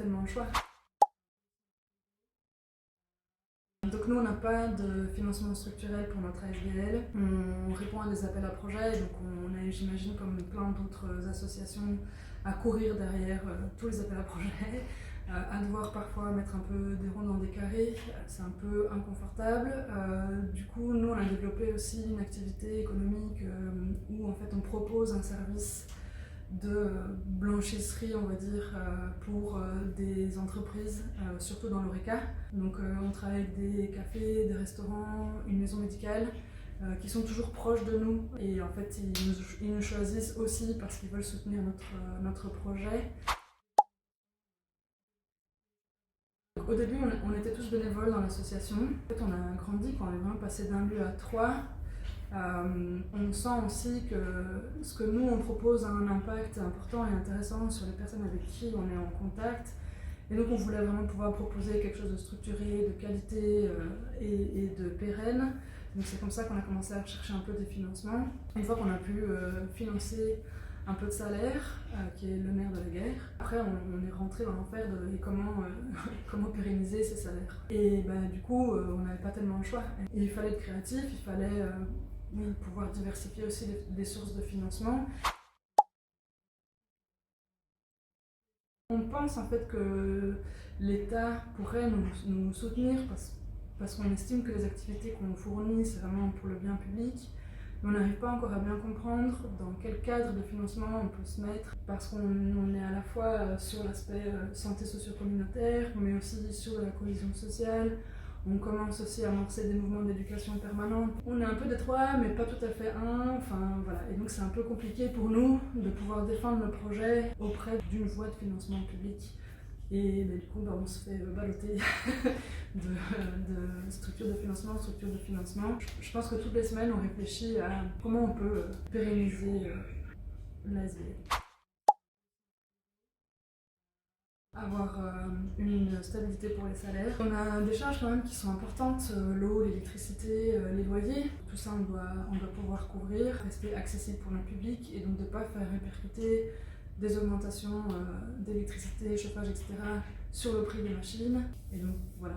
tellement le choix. Donc nous, on n'a pas de financement structurel pour notre ASBL. On répond à des appels à projets, donc on est, j'imagine, comme plein d'autres associations, à courir derrière tous les appels à projets, à devoir parfois mettre un peu des ronds dans des carrés. C'est un peu inconfortable. Du coup, nous, on a développé aussi une activité économique où en fait on propose un service de blanchisserie, on va dire, pour des entreprises, surtout dans l'Horeca. Donc on travaille avec des cafés, des restaurants, une maison médicale, qui sont toujours proches de nous. Et en fait, ils nous choisissent aussi parce qu'ils veulent soutenir notre projet. Donc, au début, on était tous bénévoles dans l'association. En fait, on a grandi quand on est vraiment passé d'un lieu à trois. On sent aussi que ce que nous on propose a un impact important et intéressant sur les personnes avec qui on est en contact. Et donc on voulait vraiment pouvoir proposer quelque chose de structuré, de qualité et de pérenne. Donc c'est comme ça qu'on a commencé à chercher un peu des financements. Une fois qu'on a pu financer un peu de salaire, qui est le nerf de la guerre, après on est rentré dans l'enfer de comment pérenniser ces salaires. Et du coup on n'avait pas tellement le choix. Et il fallait être créatif, il fallait pouvoir diversifier aussi des sources de financement. On pense en fait que l'État pourrait nous soutenir parce qu'on estime que les activités qu'on fournit, c'est vraiment pour le bien public. Mais on n'arrive pas encore à bien comprendre dans quel cadre de financement on peut se mettre, parce qu'on est à la fois sur l'aspect santé socio-communautaire, mais aussi sur la cohésion sociale. On commence aussi à amorcer des mouvements d'éducation permanente. On est un peu des trois, mais pas tout à fait un. Enfin, voilà. Et donc c'est un peu compliqué pour nous de pouvoir défendre le projet auprès d'une voie de financement public. Et du coup, on se fait balloter de structure de financement en structure de financement. Je pense que toutes les semaines, on réfléchit à comment on peut pérenniser l'ASBL. Avoir une stabilité pour les salaires. On a des charges quand même qui sont importantes, l'eau, l'électricité, les loyers. Tout ça, on doit pouvoir couvrir, rester accessible pour notre public et donc de ne pas faire répercuter des augmentations d'électricité, chauffage, etc. sur le prix des machines. Et donc voilà.